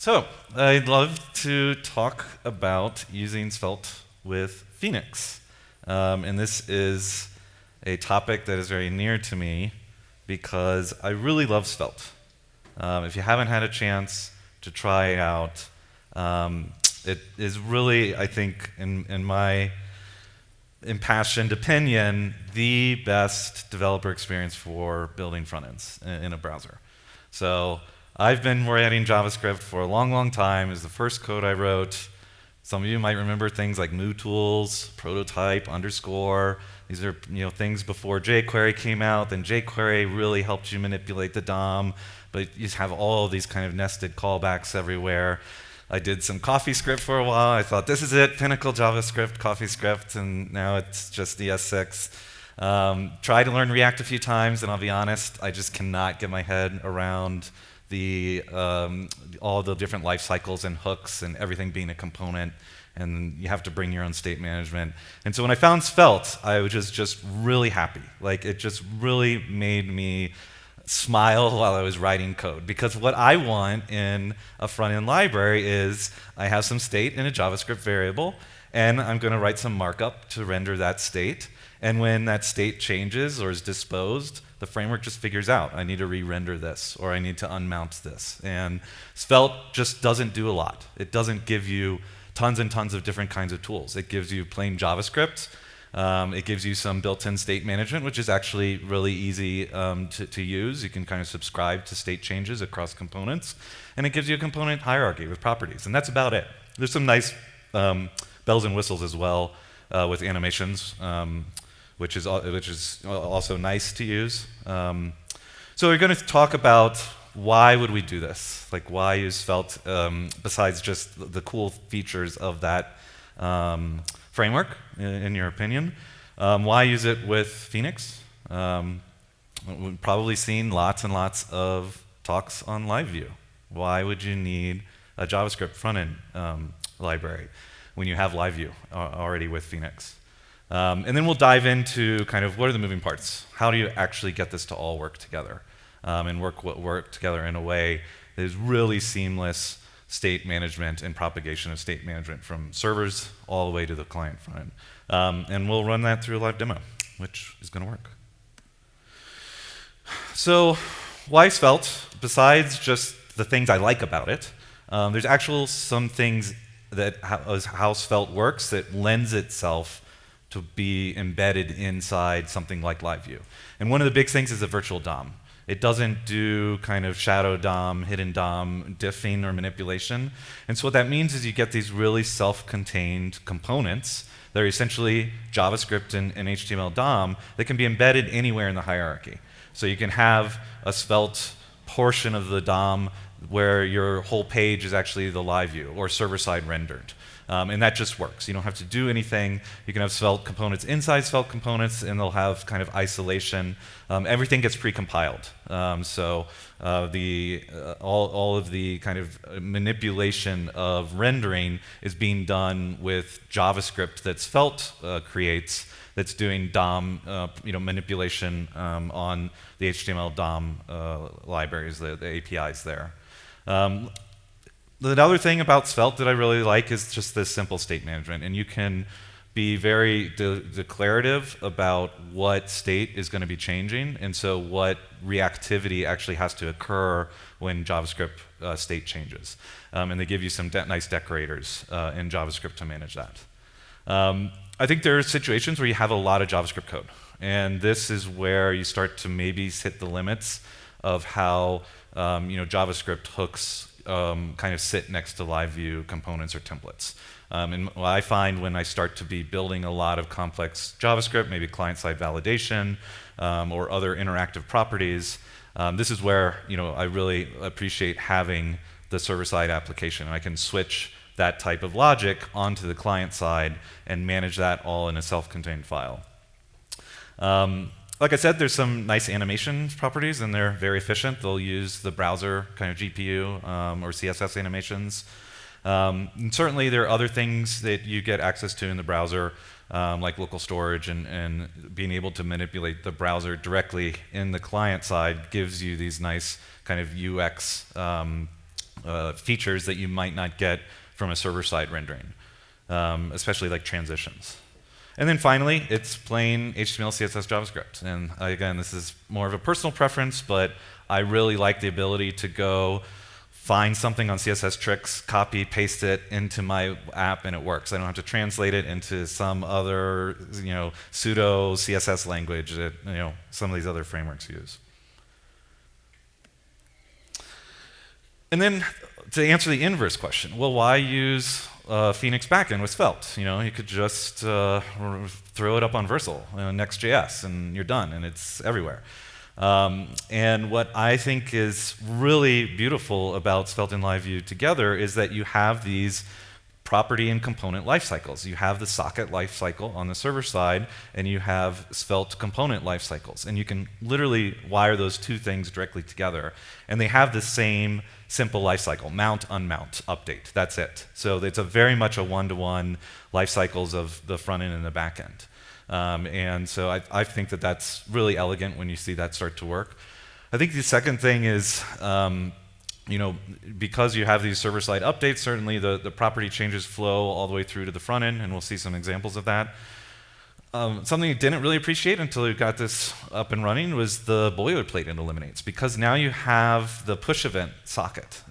So I'd love to talk about using Svelte with Phoenix. And this is a topic that is very near to me because I really love Svelte. If you haven't had a chance to try it out, it is really, I think, in my impassioned opinion, the best developer experience for building front ends in a browser. So I've been writing JavaScript for a long, long time. It was the first code I wrote. Some of you might remember things like moo-tools, prototype, underscore. These are things before jQuery came out. Then jQuery really helped you manipulate the DOM, but you just have all of these kind of nested callbacks everywhere. I did some CoffeeScript for a while. I thought, this is it, pinnacle JavaScript, CoffeeScript, and now it's just ES6. Tried to learn React a few times, and I'll be honest, I just cannot get my head around all the different life cycles and hooks and everything being a component, and you have to bring your own state management. And so when I found Svelte, I was just really happy. Like, it just really made me smile while I was writing code, because what I want in a front-end library is I have some state in a JavaScript variable, and I'm going to write some markup to render that state. And when that state changes or is disposed, the framework just figures out, I need to re-render this, or I need to unmount this. And Svelte just doesn't do a lot. It doesn't give you tons and tons of different kinds of tools. It gives you plain JavaScript. It gives you some built-in state management, which is actually really easy to use. You can kind of subscribe to state changes across components. And it gives you a component hierarchy with properties. And that's about it. There's some nice bells and whistles as well with animations. Which is also nice to use. So we're going to talk about why would we do this? Like, why use Svelte besides just the cool features of that framework, in your opinion? Why use it with Phoenix? We've probably seen lots and lots of talks on LiveView. Why would you need a JavaScript front-end library when you have LiveView already with Phoenix? And then we'll dive into kind of what are the moving parts? How do you actually get this to all work together? And work together in a way that is really seamless state management and propagation of state management from servers all the way to the client front. And we'll run that through a live demo, which is going to work. So why Svelte? Besides just the things I like about it, there's actually some things that how Svelte works that lends itself to be embedded inside something like LiveView. And one of the big things is a virtual DOM. It doesn't do kind of shadow DOM, hidden DOM, diffing or manipulation. And so what that means is you get these really self-contained components that are essentially JavaScript and HTML DOM that can be embedded anywhere in the hierarchy. So you can have a Svelte portion of the DOM where your whole page is actually the LiveView or server-side rendered. And that just works. You don't have to do anything. You can have Svelte components inside Svelte components, and they'll have kind of isolation. Everything gets precompiled. So all of the kind of manipulation of rendering is being done with JavaScript that Svelte creates that's doing DOM manipulation on the HTML DOM libraries, the APIs there. The other thing about Svelte that I really like is just this simple state management. And you can be very declarative about what state is going to be changing, and so what reactivity actually has to occur when JavaScript state changes. And they give you some nice decorators in JavaScript to manage that. I think there are situations where you have a lot of JavaScript code. And this is where you start to maybe hit the limits of how JavaScript hooks kind of sit next to LiveView components or templates. And what I find when I start to be building a lot of complex JavaScript, maybe client-side validation, or other interactive properties, this is where I really appreciate having the server-side application. I can switch that type of logic onto the client side and manage that all in a self-contained file. Like I said, there's some nice animation properties, and they're very efficient. They'll use the browser kind of GPU or CSS animations. And certainly, there are other things that you get access to in the browser, like local storage, and being able to manipulate the browser directly in the client side gives you these nice kind of UX features that you might not get from a server-side rendering, especially like transitions. And then finally, it's plain HTML, CSS, JavaScript. And again, this is more of a personal preference, but I really like the ability to go find something on CSS tricks, copy, paste it into my app, and it works. I don't have to translate it into some other pseudo CSS language that some of these other frameworks use. And then to answer the inverse question, well, why use Phoenix backend with Svelte? You could just throw it up on Vercel, Next.js, and you're done, and it's everywhere. And what I think is really beautiful about Svelte and LiveView together is that you have these property and component lifecycles. You have the socket lifecycle on the server side, and you have Svelte component lifecycles. And you can literally wire those two things directly together. And they have the same simple lifecycle: mount, unmount, update. That's it. So it's very much a one-to-one lifecycles of the front end and the back end. And so I think that that's really elegant when you see that start to work. I think the second thing is, because you have these server-side updates, certainly the property changes flow all the way through to the front end, and we'll see some examples of that. Something you didn't really appreciate until you got this up and running was the boilerplate it eliminates, because now you have the push event socket.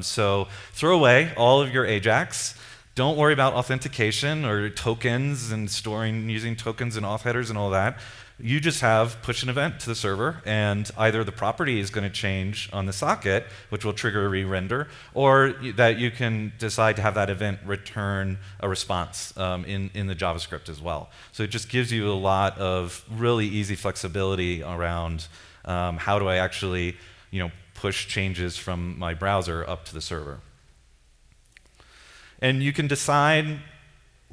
So throw away all of your AJAX. Don't worry about authentication or tokens and using tokens and auth headers and all that. You just have push an event to the server, and either the property is going to change on the socket, which will trigger a re-render, or that you can decide to have that event return a response in the JavaScript as well. So it just gives you a lot of really easy flexibility around how do I actually push changes from my browser up to the server. And you can decide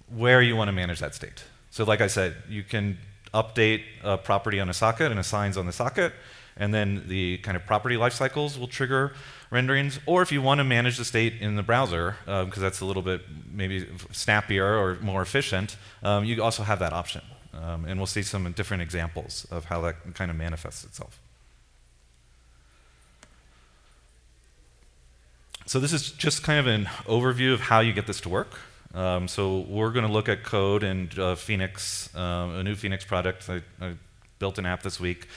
where you want to manage that state. So like I said, you can update a property on a socket and assigns on the socket, and then the kind of property lifecycles will trigger renderings. Or if you want to manage the state in the browser, because that's a little bit maybe snappier or more efficient, you also have that option. And we'll see some different examples of how that kind of manifests itself. So this is just kind of an overview of how you get this to work. So we're going to look at code in Phoenix, a new Phoenix product. I built an app this week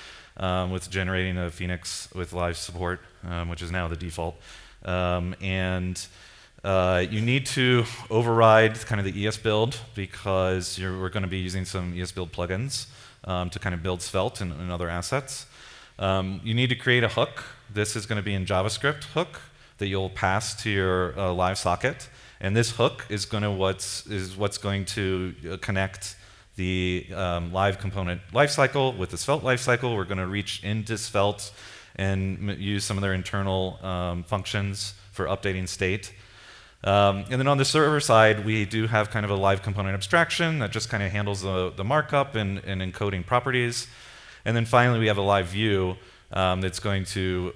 with generating a Phoenix with live support, which is now the default. And you need to override kind of the ES build, because we're going to be using some ES build plugins to kind of build Svelte and other assets. You need to create a hook. This is going to be in JavaScript hook that you'll pass to your live socket. And this hook is what's going to connect the live component lifecycle with the Svelte lifecycle. We're going to reach into Svelte and use some of their internal functions for updating state. And then on the server side, we do have kind of a live component abstraction that just kind of handles the markup and encoding properties. And then finally, we have a live view that's going to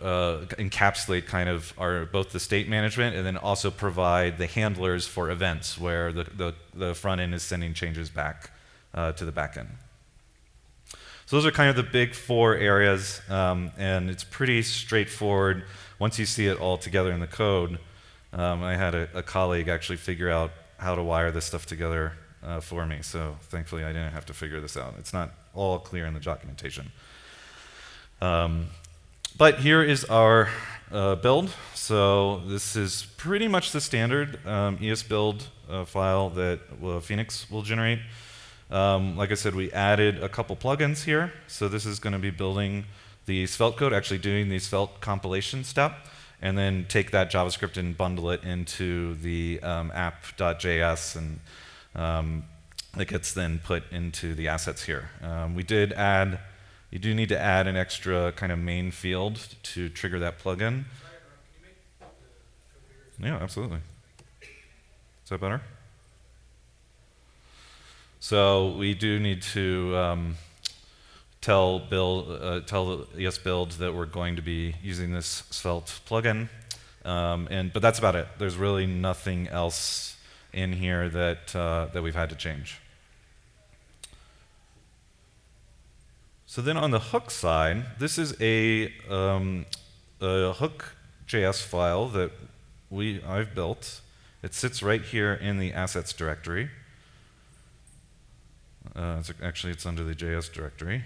encapsulate kind of both the state management and then also provide the handlers for events where the front end is sending changes back to the back end. So those are kind of the big four areas, and it's pretty straightforward once you see it all together in the code. I had a colleague actually figure out how to wire this stuff together for me, so thankfully I didn't have to figure this out. It's not all clear in the documentation. But here is our build. So this is pretty much the standard ES build file that Phoenix will generate. Like I said, we added a couple plugins here. So this is going to be building the Svelte code, actually doing the Svelte compilation step. and then take that JavaScript and bundle it into the app.js, and it gets then put into the assets here. You do need to add an extra kind of main field to trigger that plugin. Yeah, absolutely. Is that better? So we do need to tell the ESBuild that we're going to be using this Svelte plugin, but that's about it. There's really nothing else in here that we've had to change. So then on the hook side, this is a hook.js file that I've built. It sits right here in the assets directory. Actually, it's under the JS directory.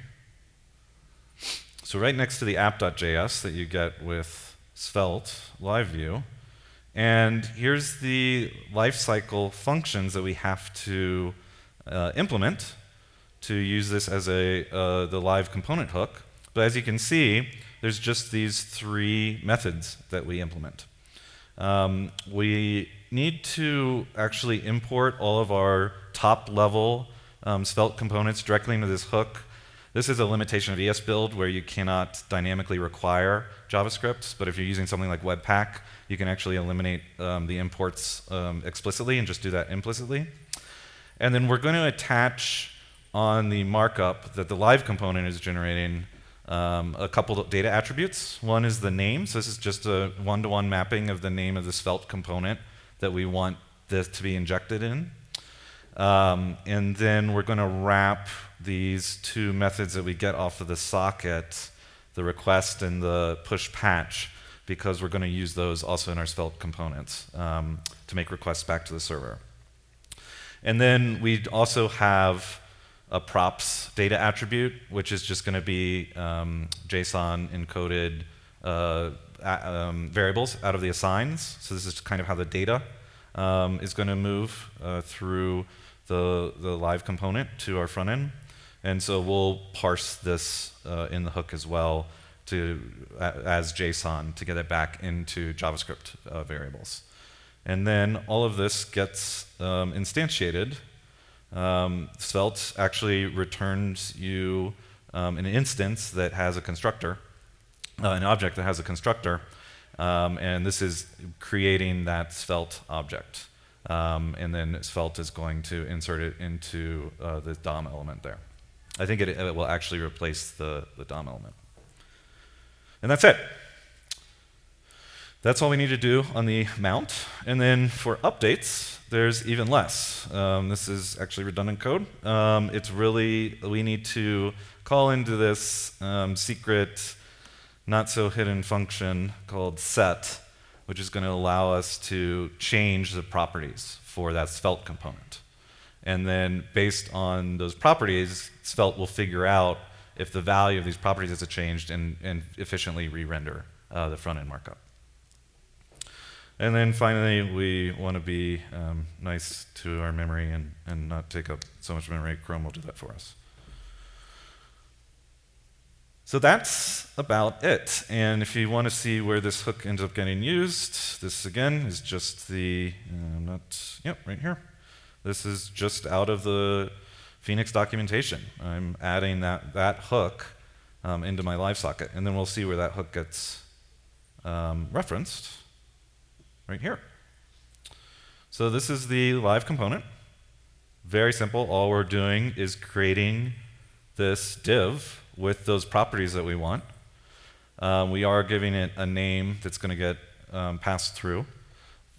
So right next to the app.js that you get with Svelte LiveView. And here's the lifecycle functions that we have to implement to use this as the live component hook. But as you can see, there's just these 3 methods that we implement. We need to actually import all of our top-level Svelte components directly into this hook. This is a limitation of ESBuild where you cannot dynamically require JavaScript, but if you're using something like Webpack, you can actually eliminate the imports explicitly and just do that implicitly. And then we're going to attach on the markup that the live component is generating a couple of data attributes. One is the name, so this is just a one-to-one mapping of the name of the Svelte component that we want this to be injected in. And then we're going to wrap these 2 methods that we get off of the socket, the request and the push patch, because we're going to use those also in our Svelte components to make requests back to the server. And then we also have a props data attribute, which is just going to be JSON encoded variables out of the assigns. So this is kind of how the data is going to move through the live component to our front end. And so we'll parse this in the hook as well as JSON to get it back into JavaScript variables. And then all of this gets instantiated. Svelte actually returns you an instance that has a constructor, an object that has a constructor, and this is creating that Svelte object. And then Svelte is going to insert it into the DOM element there. I think it will actually replace the DOM element. And that's it. That's all we need to do on the mount. And then for updates, there's even less. This is actually redundant code. It's really, we need to call into this secret, not so hidden function called set, which is going to allow us to change the properties for that Svelte component. And then based on those properties, Svelte will figure out if the value of these properties has changed and efficiently re-render the front-end markup. And then finally, we want to be nice to our memory and not take up so much memory. Chrome will do that for us. So that's about it. And if you want to see where this hook ends up getting used, this again is just the, right here. This is just out of the Phoenix documentation. I'm adding that hook into my live socket. And then we'll see where that hook gets referenced right here. So this is the live component. Very simple. All we're doing is creating this div with those properties that we want. We are giving it a name that's going to get passed through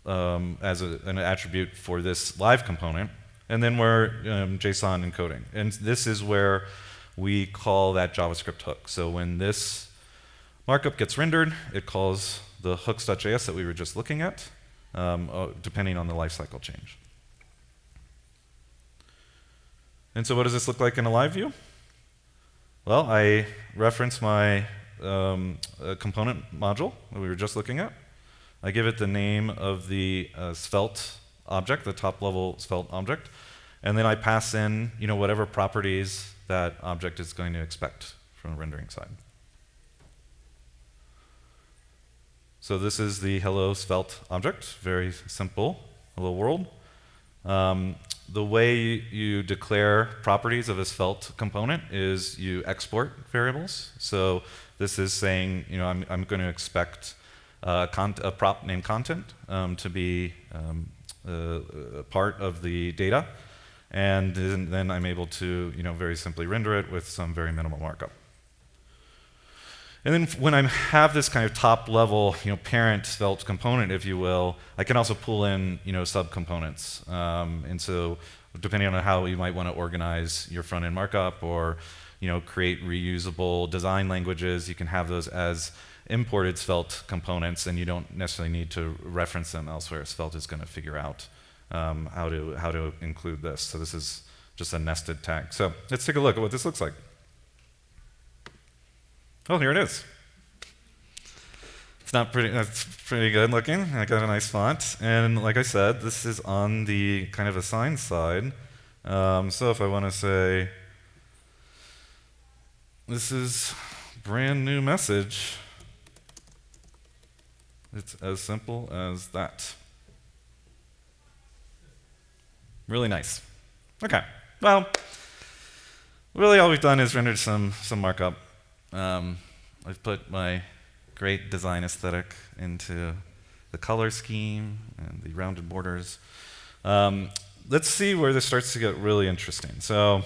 as an attribute for this live component. And then we're JSON encoding. And this is where we call that JavaScript hook. So when this markup gets rendered, it calls the hooks.js that we were just looking at, depending on the lifecycle change. And so what does this look like in a live view? Well, I reference my component module that we were just looking at. I give it the name of the Svelte object, the top-level Svelte object, and then I pass in whatever properties that object is going to expect from the rendering side. So this is the hello Svelte object, very simple, hello world. The way you declare properties of a Svelte component is you export variables. So this is saying, I'm going to expect a prop named content to be a part of the data, and then I'm able to, very simply render it with some very minimal markup. And then when I have this kind of top-level, parent Svelte component, if you will, I can also pull in, subcomponents. And so, depending on how you might want to organize your front-end markup, or, create reusable design languages, you can have those as imported Svelte components, and you don't necessarily need to reference them elsewhere. Svelte is going to figure out how to include this. So this is just a nested tag. So let's take a look at what this looks like. Oh, here it is. That's pretty good looking. I got a nice font. And like I said, this is on the kind of assigned side. So if I want to say, this is brand new message, it's as simple as that. Really nice. Okay. Well, really all we've done is rendered some markup. I've put my great design aesthetic into the color scheme and the rounded borders. Let's see where this starts to get really interesting. So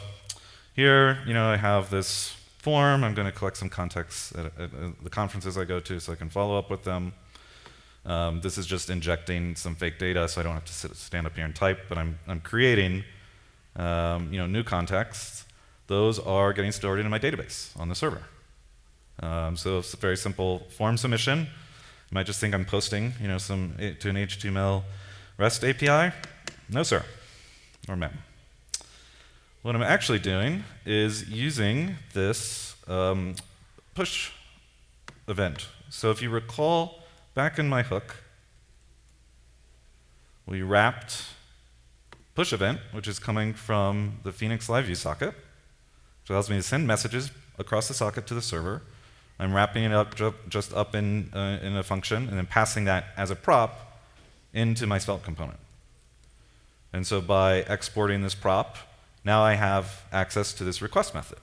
here, I have this form. I'm going to collect some context at the conferences I go to so I can follow up with them. This is just injecting some fake data, so I don't have to stand up here and type, but I'm creating new contexts. Those are getting stored in my database on the server. So it's a very simple form submission. You might just think I'm posting, to an HTML REST API. No, sir, or ma'am. What I'm actually doing is using this push event. So if you recall, back in my hook, we wrapped push event, which is coming from the Phoenix LiveView socket, which allows me to send messages across the socket to the server. I'm wrapping it up just up in a function, and then passing that as a prop into my Svelte component. And so by exporting this prop, now I have access to this request method.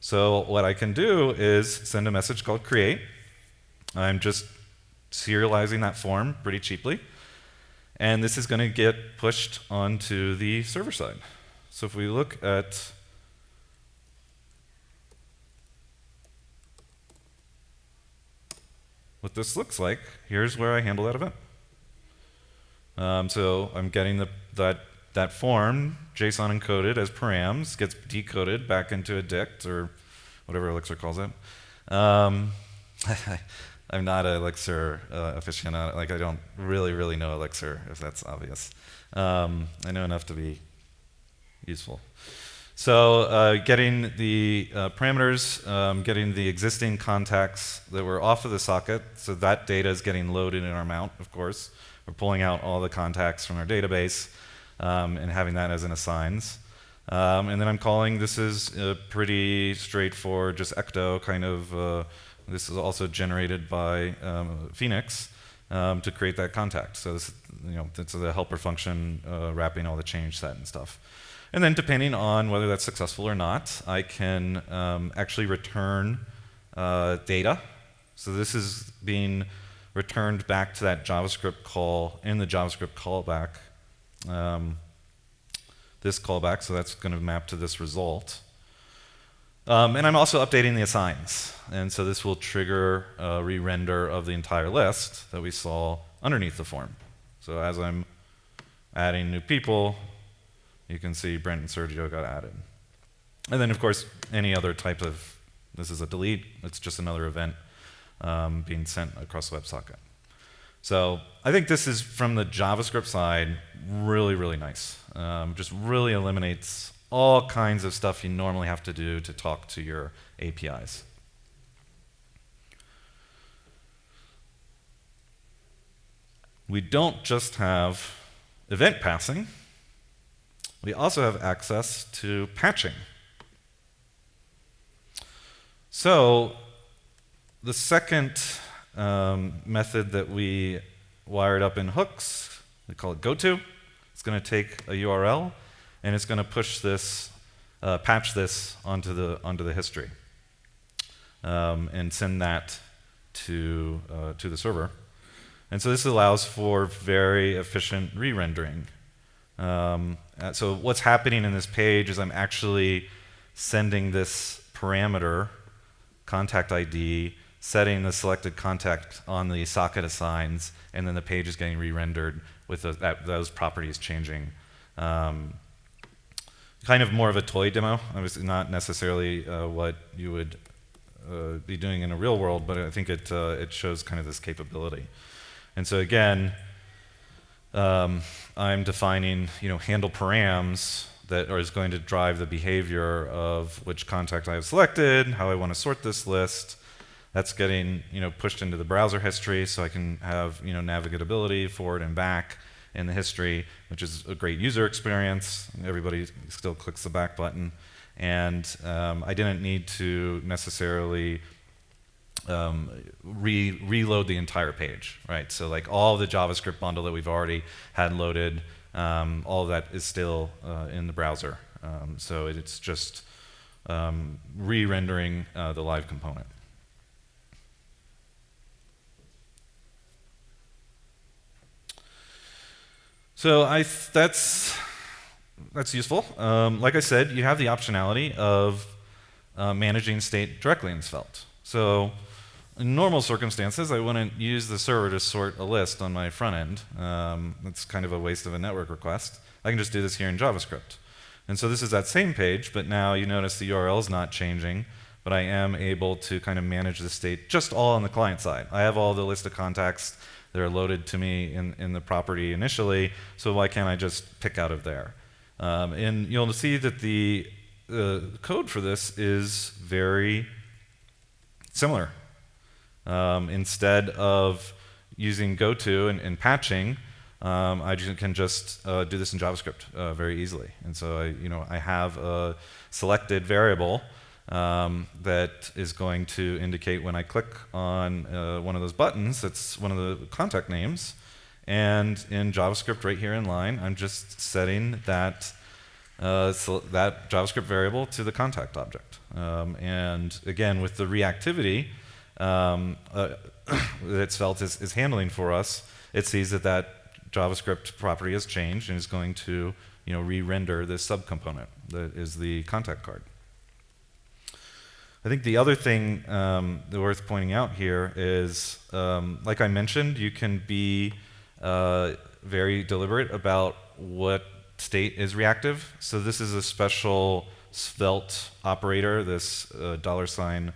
So what I can do is send a message called create. I'm just serializing that form pretty cheaply. And this is going to get pushed onto the server side. So if we look at what this looks like, here's where I handle that event. So I'm getting that form, JSON encoded as params, gets decoded back into a dict, or whatever Elixir calls it. I'm not an Elixir aficionado. Like, I don't really know Elixir, if that's obvious. I know enough to be useful. So getting the parameters, getting the existing contacts that were off of the socket, so that data is getting loaded in our mount, of course. We're pulling out all the contacts from our database and having that as an assigns. And then I'm calling, this is pretty straightforward, just ecto kind of, this is also generated by Phoenix to create that contact. So this, it's a helper function wrapping all the change set and stuff. And then depending on whether that's successful or not, I can actually return data. So this is being returned back to that JavaScript call in the JavaScript callback. This callback, so that's going to map to this result. And I'm also updating the assigns. And so this will trigger a re-render of the entire list that we saw underneath the form. So as I'm adding new people, you can see Brent and Sergio got added. And then, of course, any other type of, this is a delete, it's just another event being sent across the WebSocket. So I think this is, from the JavaScript side, really nice. Just really eliminates all kinds of stuff you normally have to do to talk to your APIs. We don't just have event passing. We also have access to patching. So the second method that we wired up in hooks, we call it goto. It's going to take a URL, and it's going to push this, patch this onto the history, and send that to the server. And so this allows for very efficient re-rendering. So what's happening in this page is I'm actually sending this parameter, contact ID, setting the selected contact on the socket assigns, and then the page is getting re-rendered with those properties changing. Kind of more of a toy demo, obviously not necessarily what you would be doing in a real world, but I think it shows kind of this capability. And so again, I'm defining handle params that is going to drive the behavior of which contact I have selected, how I want to sort this list. That's getting pushed into the browser history, so I can have navigatability forward and back in the history, which is a great user experience. Everybody still clicks the back button, and I didn't need to necessarily reload the entire page, right? So like all the JavaScript bundle that we've already had loaded, all of that is still in the browser. So it's just re-rendering the live component. So that's useful. Like I said, you have the optionality of managing state directly in Svelte. So in normal circumstances, I wouldn't use the server to sort a list on my front end. That's kind of a waste of a network request. I can just do this here in JavaScript. And so this is that same page, but now you notice the URL is not changing, but I am able to kind of manage the state just all on the client side. I have all the list of contacts that are loaded to me in the property initially, so why can't I just pick out of there? And you'll see that the code for this is very similar. Instead of using goto and patching, I can just do this in JavaScript very easily. And so I have a selected variable that is going to indicate when I click on one of those buttons, it's one of the contact names. And in JavaScript right here in line, I'm just setting that that JavaScript variable to the contact object. And again, with the reactivity that Svelte is handling for us, it sees that JavaScript property has changed and is going to re-render this subcomponent that is the contact card. I think the other thing that's worth pointing out here is, like I mentioned, you can be very deliberate about what state is reactive. So this is a special Svelte operator, this $:,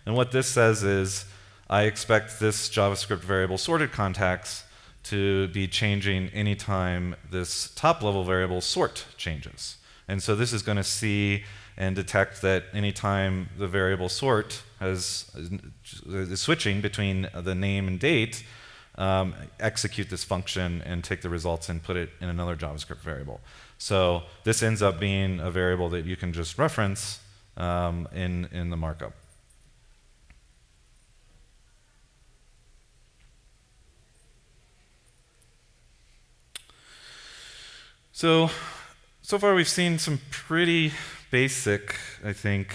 and what this says is, I expect this JavaScript variable sorted contacts to be changing anytime this top-level variable sort changes. And so this is going to see and detect that anytime the variable sort is switching between the name and date, execute this function and take the results and put it in another JavaScript variable. So this ends up being a variable that you can just reference in the markup. So far we've seen some pretty basic, I think,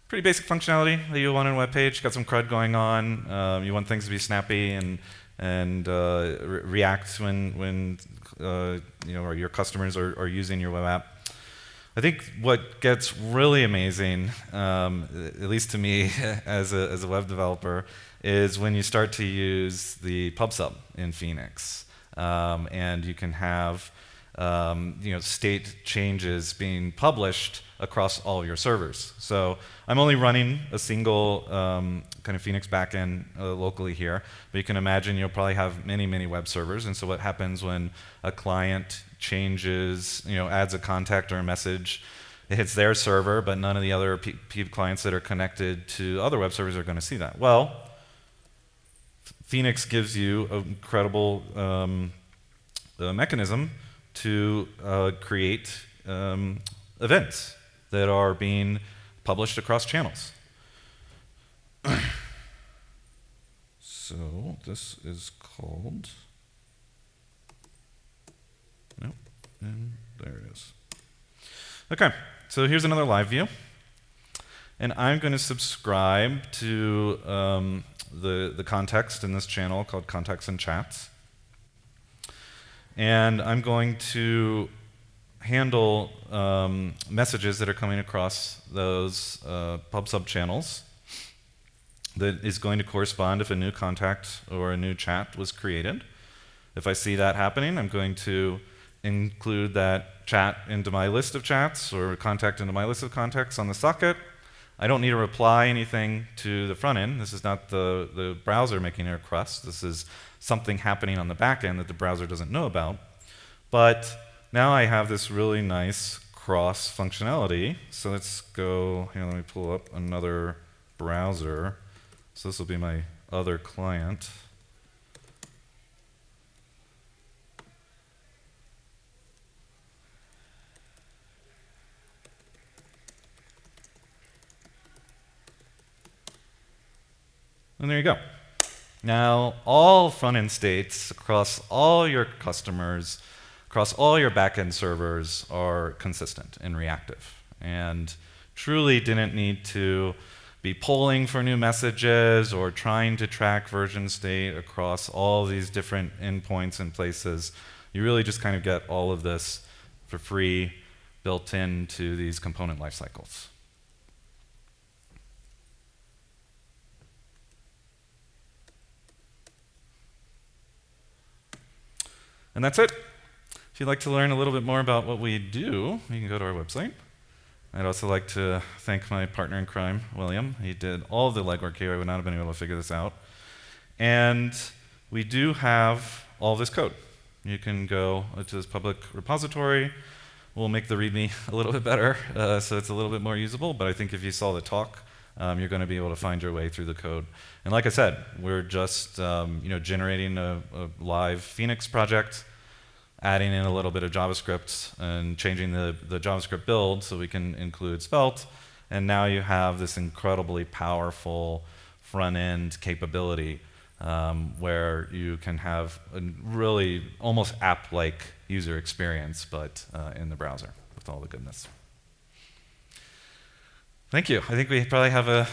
pretty basic functionality that you want on a web page. Got some CRUD going on. You want things to be snappy and react when or your customers are using your web app. I think what gets really amazing, at least to me as a web developer, is when you start to use the PubSub in Phoenix. And you can have state changes being published across all your servers. So I'm only running a single kind of Phoenix backend locally here, but you can imagine you'll probably have many, many web servers. And so what happens when a client changes, adds a contact or a message, it hits their server, but none of the other clients that are connected to other web servers are going to see that. Well, Phoenix gives you an incredible mechanism to create events that are being published across channels. So this is called, nope, and there it is. Okay, so here's another live view. And I'm going to subscribe to the context in this channel called Contacts and Chats. And I'm going to handle messages that are coming across those PubSub channels that is going to correspond if a new contact or a new chat was created. If I see that happening, I'm going to include that chat into my list of chats or contact into my list of contacts on the socket. I don't need to reply anything to the front end. This is not the browser making a request. This is something happening on the back end that the browser doesn't know about. But now I have this really nice cross functionality. So let's go, here, let me pull up another browser. So this will be my other client. And there you go. Now, all front-end states across all your customers, across all your back-end servers are consistent and reactive. And truly didn't need to be polling for new messages or trying to track version state across all these different endpoints and places. You really just kind of get all of this for free built into these component lifecycles. And that's it. If you'd like to learn a little bit more about what we do, you can go to our website. I'd also like to thank my partner in crime, William. He did all of the legwork here. I would not have been able to figure this out. And we do have all this code. You can go to this public repository. We'll make the README a little bit better, so it's a little bit more usable. But I think if you saw the talk, you're going to be able to find your way through the code. And like I said, we're just generating a live Phoenix project, adding in a little bit of JavaScript and changing the JavaScript build so we can include Svelte. And now you have this incredibly powerful front-end capability where you can have a really almost app-like user experience, but in the browser with all the goodness. Thank you. I think we probably have a